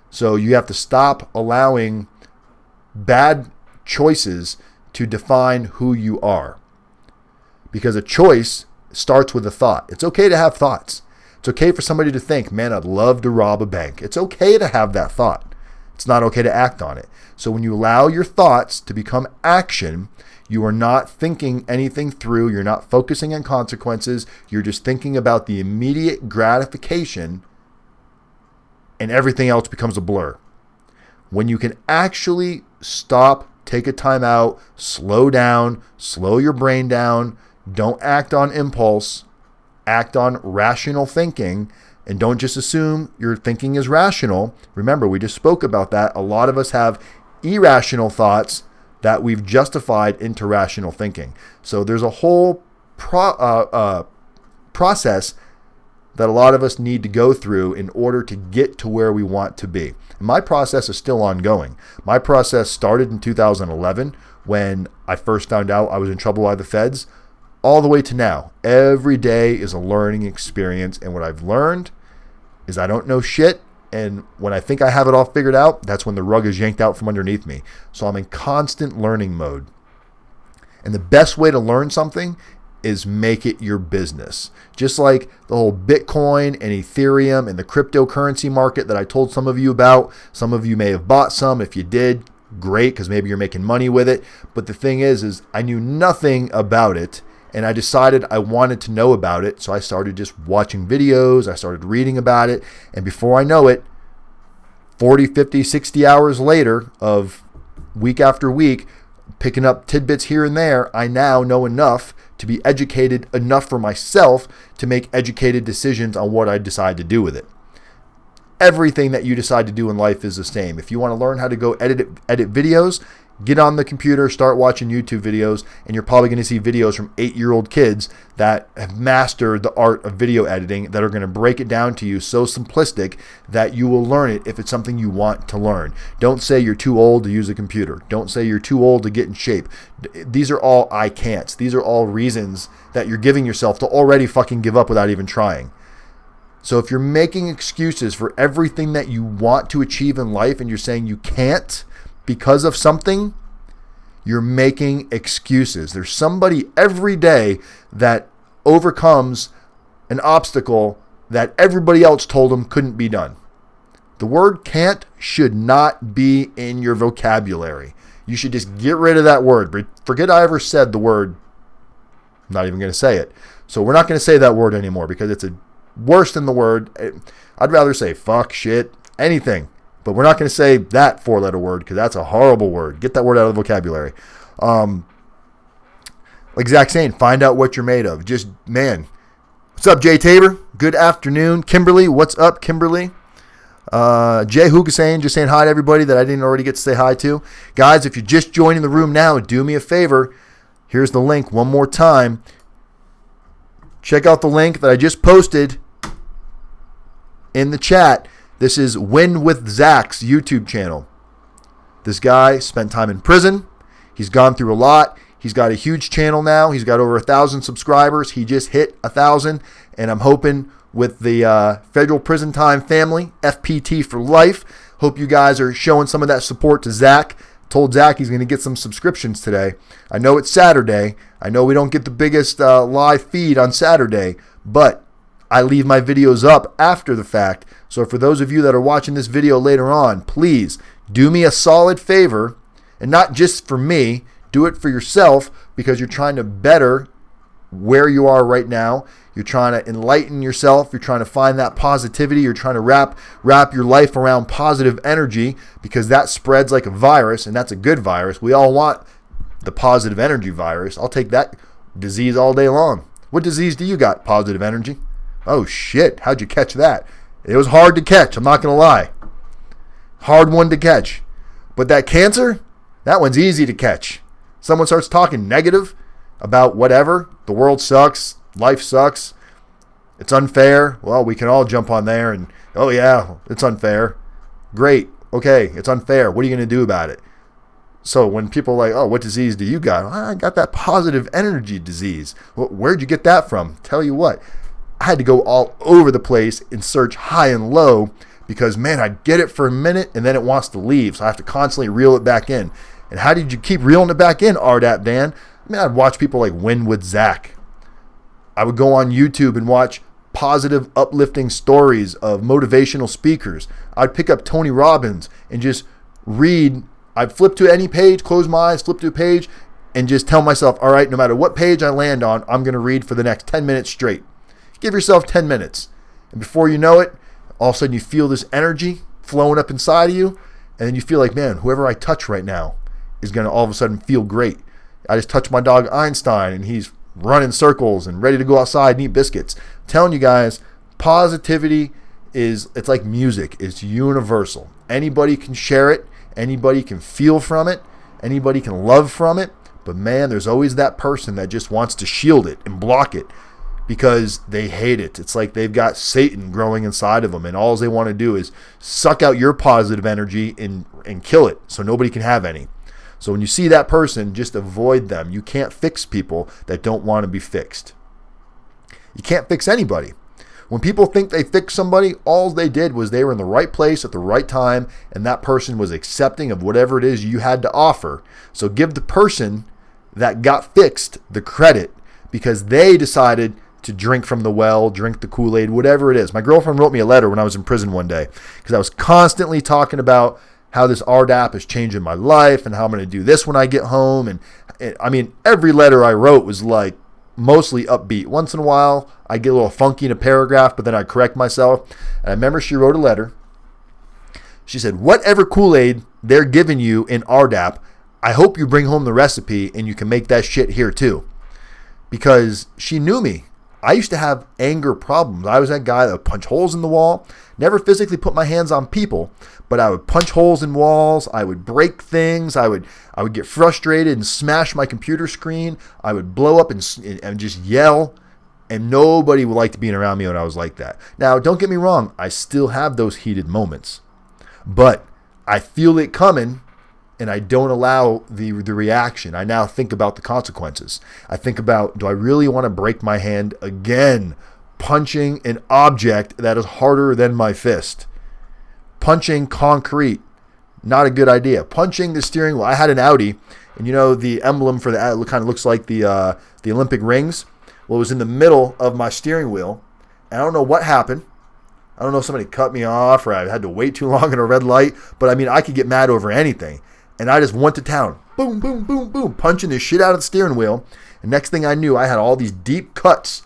A: So you have to stop allowing bad choices to define who you are. Because a choice starts with a thought. It's okay to have thoughts. It's okay for somebody to think, man, I'd love to rob a bank. It's okay to have that thought. It's not okay to act on it. So when you allow your thoughts to become action, you are not thinking anything through. You're not focusing on consequences. You're just thinking about the immediate gratification, and everything else becomes a blur. When you can actually stop, take a time out, slow down, slow your brain down, don't act on impulse, act on rational thinking, and don't just assume your thinking is rational. Remember, we just spoke about that. A lot of us have irrational thoughts that we've justified into rational thinking. So there's a whole process that a lot of us need to go through in order to get to where we want to be. And my process is still ongoing. My process started in 2011 when I first found out I was in trouble by the feds, all the way to now. Every day is a learning experience, and what I've learned is I don't know shit, and when I think I have it all figured out, that's when the rug is yanked out from underneath me. So I'm in constant learning mode. And the best way to learn something is make it your business. Just like the whole Bitcoin and Ethereum and the cryptocurrency market that I told some of you about. Some of you may have bought some. If you did, great, because maybe you're making money with it. But the thing is I knew nothing about it, and I decided I wanted to know about it. So I started just watching videos. I started reading about it. And before I know it, 40, 50, 60 hours later of week after week, picking up tidbits here and there, I now know enough to be educated enough for myself to make educated decisions on what I decide to do with it. Everything that you decide to do in life is the same. If you want to learn how to go edit videos, get on the computer, start watching YouTube videos, and you're probably going to see videos from 8-year-old kids that have mastered the art of video editing that are going to break it down to you so simplistic that you will learn it if it's something you want to learn. Don't say you're too old to use a computer. Don't say you're too old to get in shape. These are all I can'ts. These are all reasons that you're giving yourself to already fucking give up without even trying. So if you're making excuses for everything that you want to achieve in life and you're saying you can't, because of something, you're making excuses. There's somebody every day that overcomes an obstacle that everybody else told them couldn't be done. The word can't should not be in your vocabulary. You should just get rid of that word. Forget I ever said the word. I'm not even going to say it. So we're not going to say that word anymore because it's worse than the word. I'd rather say fuck, shit, anything. But we're not going to say that 4-letter word because that's a horrible word. Get that word out of the vocabulary. Like Zack saying, find out what you're made of. Just, man. What's up, Jay Tabor? Good afternoon. Kimberly, what's up, Kimberly? Jay Hugasain, just saying hi to everybody that I didn't already get to say hi to. Guys, if you're just joining the room now, do me a favor. Here's the link one more time. Check out the link that I just posted in the chat. This is Win with Zack's YouTube channel. This guy spent time in prison. He's gone through a lot. He's got a huge channel now. He's got over 1,000 subscribers. He just hit 1,000, and I'm hoping with the Federal Prison Time family, FPT for life. Hope you guys are showing some of that support to Zack. Told Zack he's going to get some subscriptions today. I know it's Saturday. I know we don't get the biggest live feed on Saturday, but I leave my videos up after the fact. So for those of you that are watching this video later on, please do me a solid favor, and not just for me, do it for yourself, because you're trying to better where you are right now. You're trying to enlighten yourself. You're trying to find that positivity. You're trying to wrap your life around positive energy, because that spreads like a virus, and that's a good virus. We all want the positive energy virus. I'll take that disease all day long. What disease do you got? Positive energy? Oh shit, how'd you catch that? It was hard to catch, I'm not going to lie. Hard one to catch. But that cancer, that one's easy to catch. Someone starts talking negative about whatever, the world sucks, life sucks, it's unfair. Well, we can all jump on there and, oh yeah, it's unfair. Great, okay, it's unfair. What are you going to do about it? So when people are like, oh, what disease do you got? I got that positive energy disease. Well, where'd you get that from? Tell you what, I had to go all over the place and search high and low, because, man, I get it for a minute and then it wants to leave. So I have to constantly reel it back in. And how did you keep reeling it back in, rdapdan? I mean, I'd watch people like Win with Zack. I would go on YouTube and watch positive, uplifting stories of motivational speakers. I'd pick up Tony Robbins and just read. I'd flip to any page, close my eyes, flip to a page, and just tell myself, all right, no matter what page I land on, I'm going to read for the next 10 minutes straight. Give yourself 10 minutes. And before you know it, all of a sudden you feel this energy flowing up inside of you, and then you feel like, man, whoever I touch right now is going to all of a sudden feel great. I just touched my dog Einstein, and he's running circles and ready to go outside and eat biscuits. I'm telling you guys, positivity it's like music. It's universal. Anybody can share it. Anybody can feel from it. Anybody can love from it. But man, there's always that person that just wants to shield it and block it because they hate it. It's like they've got Satan growing inside of them, and all they want to do is suck out your positive energy and kill it so nobody can have any. So when you see that person, just avoid them. You can't fix people that don't want to be fixed. You can't fix anybody. When people think they fixed somebody, all they did was they were in the right place at the right time, and that person was accepting of whatever it is you had to offer. So give the person that got fixed the credit, because they decided to drink from the well, drink the Kool-Aid, whatever it is. My girlfriend wrote me a letter when I was in prison one day, because I was constantly talking about how this Rdap is changing my life and how I'm going to do this when I get home. And I mean, every letter I wrote was like mostly upbeat. Once in a while, I get a little funky in a paragraph, but then I correct myself. And I remember she wrote a letter. She said, whatever Kool-Aid they're giving you in Rdap, I hope you bring home the recipe and you can make that shit here too. Because she knew me. I used to have anger problems. I was that guy that would punch holes in the wall. Never physically put my hands on people, but I would punch holes in walls. I would break things. I would get frustrated and smash my computer screen. I would blow up and just yell, and nobody would like to be around me when I was like that. Now, don't get me wrong. I still have those heated moments, but I feel it coming, and I don't allow the reaction. I now think about the consequences. I think about, do I really want to break my hand again? Punching an object that is harder than my fist. Punching concrete, not a good idea. Punching the steering wheel. I had an Audi, and you know the emblem for the kind of looks like the Olympic rings. Well, it was in the middle of my steering wheel, and I don't know what happened. I don't know if somebody cut me off or I had to wait too long at a red light, but I mean, I could get mad over anything. And I just went to town. Boom, boom, boom, boom. Punching the shit out of the steering wheel. And next thing I knew, I had all these deep cuts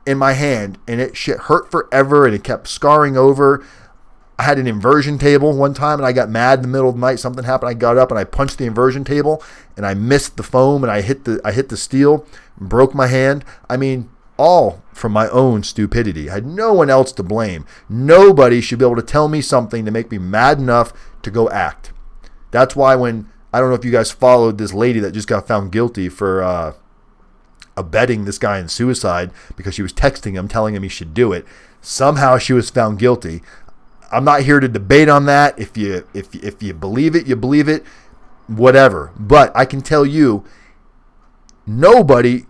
A: in my hand. And it shit hurt forever. And it kept scarring over. I had an inversion table one time. And I got mad in the middle of the night. Something happened. I got up and I punched the inversion table. And I missed the foam. And I hit the steel. And broke my hand. I mean, all from my own stupidity. I had no one else to blame. Nobody should be able to tell me something to make me mad enough to go act. That's why when, I don't know if you guys followed this lady that just got found guilty for abetting this guy in suicide because she was texting him, telling him he should do it. Somehow she was found guilty. I'm not here to debate on that. If you believe it, you believe it, whatever. But I can tell you, Nobody,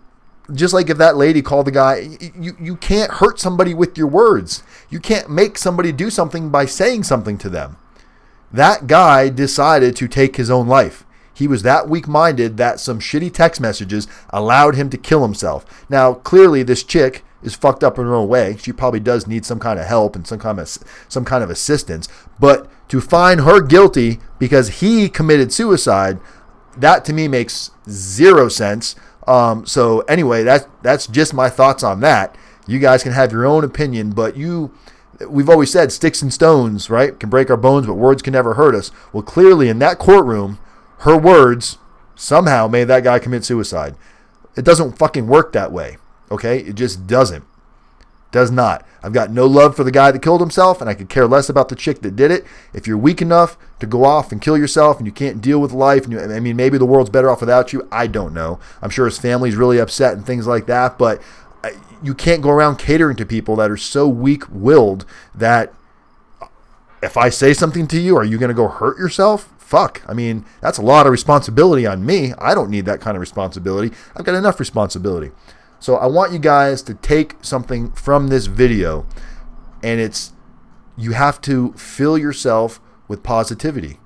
A: just like if that lady called the guy, you can't hurt somebody with your words. You can't make somebody do something by saying something to them. That guy decided to take his own life. He was that weak-minded that some shitty text messages allowed him to kill himself. Now, clearly, this chick is fucked up in her own way. She probably does need some kind of help and some kind of assistance. But to find her guilty because he committed suicide, that to me makes zero sense. So anyway, that's just my thoughts on that. You guys can have your own opinion, but we've always said sticks and stones, right, can break our bones, but words can never hurt us. Well, clearly in that courtroom, her words somehow made that guy commit suicide. It doesn't fucking work that way, okay? It just doesn't. Does not. I've got no love for the guy that killed himself, and I could care less about the chick that did it. If you're weak enough to go off and kill yourself and you can't deal with life, and maybe the world's better off without you, I don't know. I'm sure his family's really upset and things like that, but you can't go around catering to people that are so weak-willed that if I say something to you, are you going to go hurt yourself? Fuck. I mean, that's a lot of responsibility on me. I don't need that kind of responsibility. I've got enough responsibility. So I want you guys to take something from this video, and it's you have to fill yourself with positivity.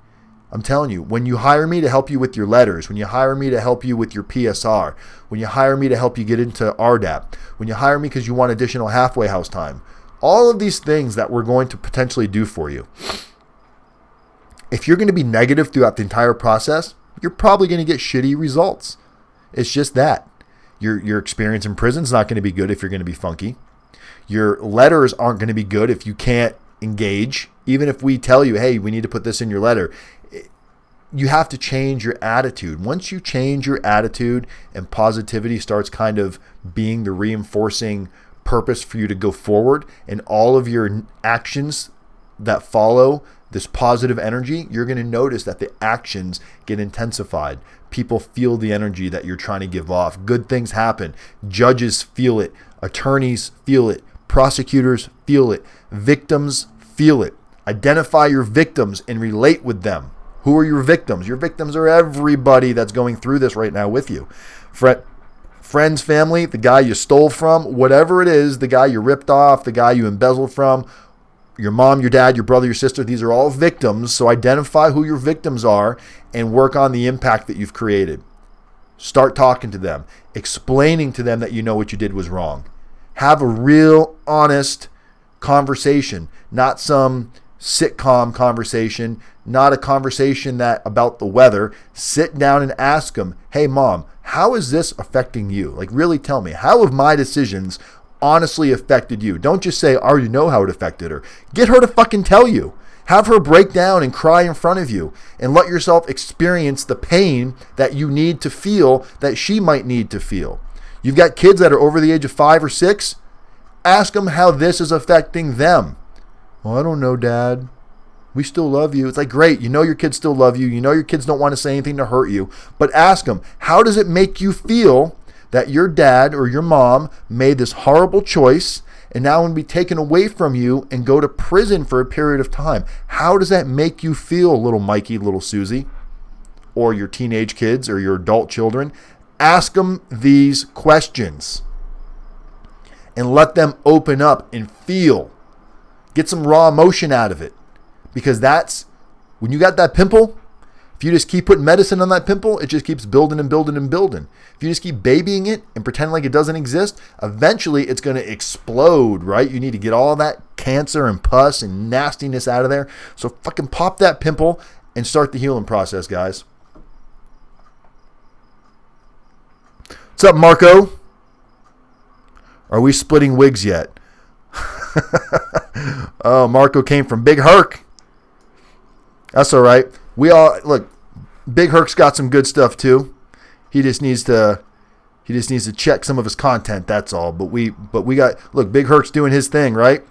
A: I'm telling you, when you hire me to help you with your letters, when you hire me to help you with your PSR, when you hire me to help you get into Rdap, when you hire me because you want additional halfway house time, all of these things that we're going to potentially do for you. If you're going to be negative throughout the entire process, you're probably going to get shitty results. It's just that. Your experience in prison is not going to be good if you're going to be funky. Your letters aren't going to be good if you can't engage. Even if we tell you, hey, we need to put this in your letter, you have to change your attitude. Once you change your attitude and positivity starts kind of being the reinforcing purpose for you to go forward, and all of your actions that follow this positive energy, you're going to notice that the actions get intensified. People feel the energy that you're trying to give off. Good things happen. Judges feel it. Attorneys feel it. Prosecutors feel it. Victims feel it. Identify your victims and relate with them. Who are your victims? Your victims are everybody that's going through this right now with you. Friends, family, the guy you stole from, whatever it is, the guy you ripped off, the guy you embezzled from, your mom, your dad, your brother, your sister, these are all victims. So identify who your victims are and work on the impact that you've created. Start talking to them, explaining to them that you know what you did was wrong. Have a real honest conversation, not some sitcom conversation, not a conversation that about the weather. Sit down and ask them, hey mom, how is this affecting you? Like really tell me, how have my decisions honestly affected you? Don't just say, I already know how it affected her. Get her to fucking tell you. Have her break down and cry in front of you and let yourself experience the pain that you need to feel that she might need to feel. You've got kids that are over the age of 5 or 6. Ask them how this is affecting them. Well, I don't know, Dad. We still love you. It's like, great. You know your kids still love you. You know your kids don't want to say anything to hurt you. But ask them, how does it make you feel that your dad or your mom made this horrible choice and now will be taken away from you and go to prison for a period of time? How does that make you feel, little Mikey, little Susie, or your teenage kids or your adult children? Ask them these questions and let them open up and feel. Get some raw emotion out of it, because that's when you got that pimple. If you just keep putting medicine on that pimple, it just keeps building and building and building. If you just keep babying it and pretend like it doesn't exist, eventually it's going to explode, right? You need to get all that cancer and pus and nastiness out of there. So fucking pop that pimple and start the healing process, guys. What's up, Marco? Are we splitting wigs yet? Oh, Marco came from Big Herc. That's all right. We all look. Big Herc's got some good stuff too. He just needs to check some of his content. That's all. But we got, look. Big Herc's doing his thing, right?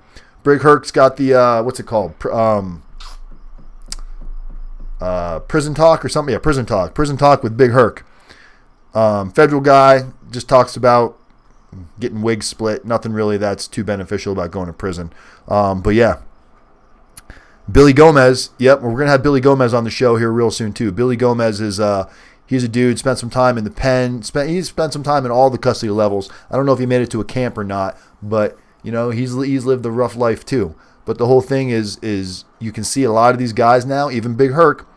A: Big Herc's got the what's it called? Prison Talk or something. Yeah, Prison Talk. Prison Talk with Big Herc. Federal guy, just talks about getting wigs split. Nothing really that's too beneficial about going to prison. But yeah. Billy Gomez, yep, we're going to have Billy Gomez on the show here real soon too. Billy Gomez is He's a dude, spent some time in the pen, he's spent some time in all the custody levels. I don't know if he made it to a camp or not, but he's lived a rough life too. But the whole thing is you can see a lot of these guys now, even Big Herc,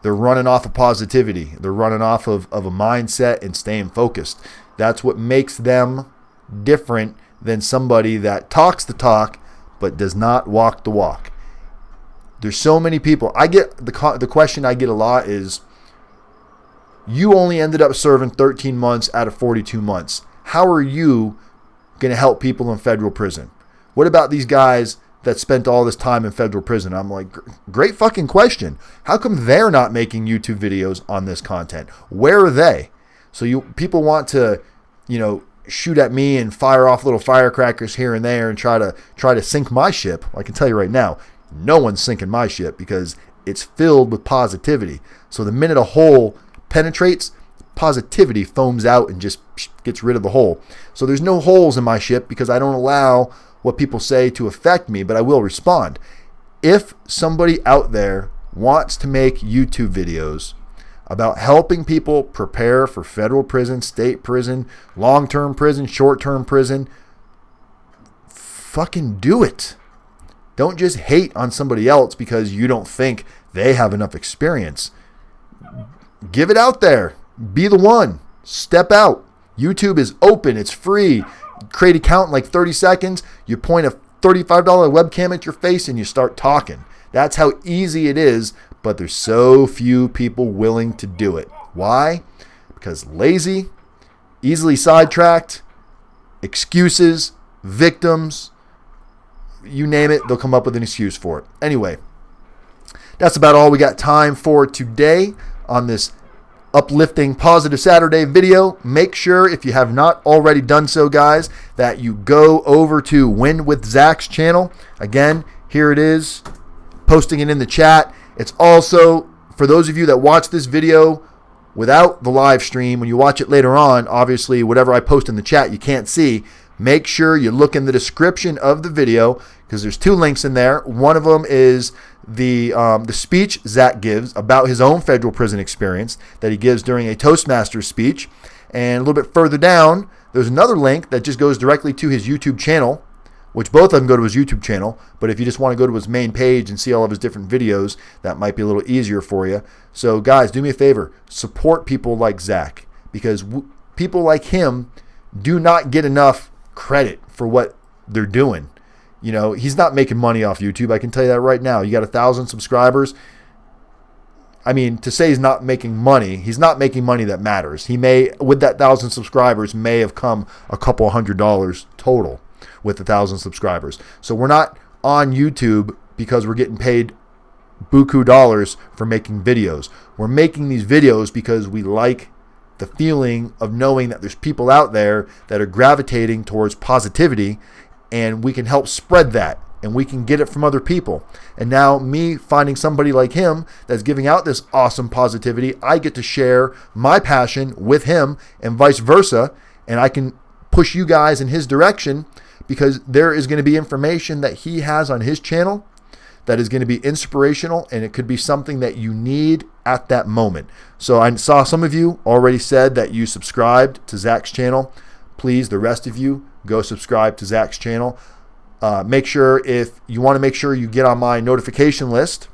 A: they're running off of positivity. They're running off of a mindset and staying focused. That's what makes them different than somebody that talks the talk but does not walk the walk. There's so many people. I get the question I get a lot is, you only ended up serving 13 months out of 42 months. How are you going to help people in federal prison? What about these guys that spent all this time in federal prison? I'm like, great fucking question. How come they're not making YouTube videos on this content? Where are they? So people want to, shoot at me and fire off little firecrackers here and there and try to sink my ship. I can tell you right now, no one's sinking my ship because it's filled with positivity. So the minute a hole penetrates, positivity foams out and just gets rid of the hole. So there's no holes in my ship because I don't allow what people say to affect me, but I will respond. If somebody out there wants to make YouTube videos about helping people prepare for federal prison, state prison, long-term prison, short-term prison, fucking do it. Don't just hate on somebody else because you don't think they have enough experience. Give it out there. Be the one. Step out. YouTube is open. It's free. Create an account in like 30 seconds. You point a $35 webcam at your face and you start talking. That's how easy it is, but there's so few people willing to do it. Why? Because lazy, easily sidetracked, excuses, victims, you name it, they'll come up with an excuse for it. Anyway, that's about all we got time for today on this uplifting Positive Saturday video. Make sure, if you have not already done so, guys, that you go over to Win with Zack's channel. Again, here it is, posting it in the chat. It's also, for those of you that watch this video without the live stream, when you watch it later on, obviously whatever I post in the chat you can't see. Make sure you look in the description of the video because there's two links in there. One of them is the speech Zack gives about his own federal prison experience that he gives during a Toastmasters speech. And a little bit further down, there's another link that just goes directly to his YouTube channel, which both of them go to his YouTube channel. But if you just want to go to his main page and see all of his different videos, that might be a little easier for you. So guys, do me a favor. Support people like Zack because people like him do not get enough credit for what they're doing. He's not making money off YouTube. I can tell you that right now. You got 1,000 subscribers. I mean, to say he's not making money that matters. He may, with that 1,000 subscribers, may have come a couple $100 total with 1,000 subscribers. So we're not on YouTube because we're getting paid buku dollars for making videos. We're making these videos because we like the feeling of knowing that there's people out there that are gravitating towards positivity, and we can help spread that, and we can get it from other people. And now me finding somebody like him that's giving out this awesome positivity, I get to share my passion with him and vice versa, and I can push you guys in his direction because there is going to be information that he has on his channel that is going to be inspirational, and it could be something that you need at that moment. So I saw some of you already said that you subscribed to Zack's channel. Please, the rest of you, go subscribe to Zack's channel. Make sure, if you want to make sure you get on my notification list,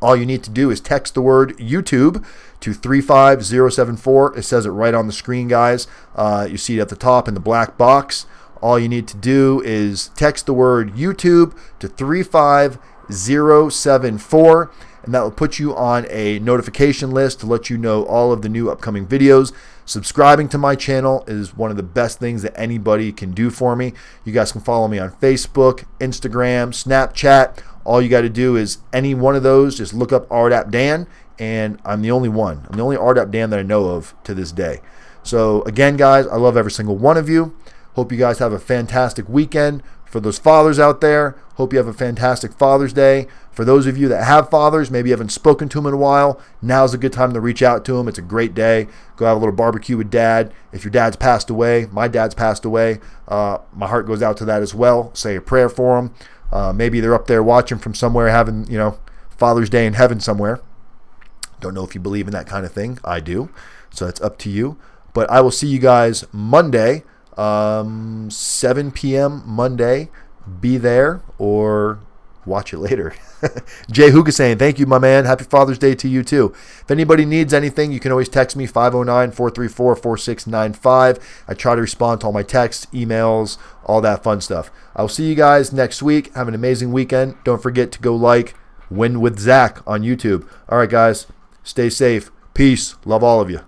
A: all you need to do is text the word YouTube to 35074. It says it right on the screen, guys. You see it at the top in the black box. All you need to do is text the word YouTube to 35074, and that will put you on a notification list to let you know all of the new upcoming videos. Subscribing to my channel is one of the best things that anybody can do for me. You guys can follow me on Facebook, Instagram, Snapchat. All you got to do is any one of those, just look up rdapdan, and I'm the only one. I'm the only rdapdan that I know of to this day. So again, guys, I love every single one of you. Hope you guys have a fantastic weekend. For those fathers out there, hope you have a fantastic Father's Day. For those of you that have fathers, maybe you haven't spoken to them in a while, now's a good time to reach out to them. It's a great day. Go have a little barbecue with Dad. If your dad's passed away, my dad's passed away, my heart goes out to that as well. Say a prayer for them. Maybe they're up there watching from somewhere, having, Father's Day in heaven somewhere. Don't know if you believe in that kind of thing. I do. So that's up to you. But I will see you guys Monday, 7 p.m. Monday. Be there or watch it later. Jay Hookah saying, thank you, my man. Happy Father's Day to you, too. If anybody needs anything, you can always text me, 509-434-4695. I try to respond to all my texts, emails, all that fun stuff. I will see you guys next week. Have an amazing weekend. Don't forget to go like Win with Zack on YouTube. All right, guys. Stay safe. Peace. Love all of you.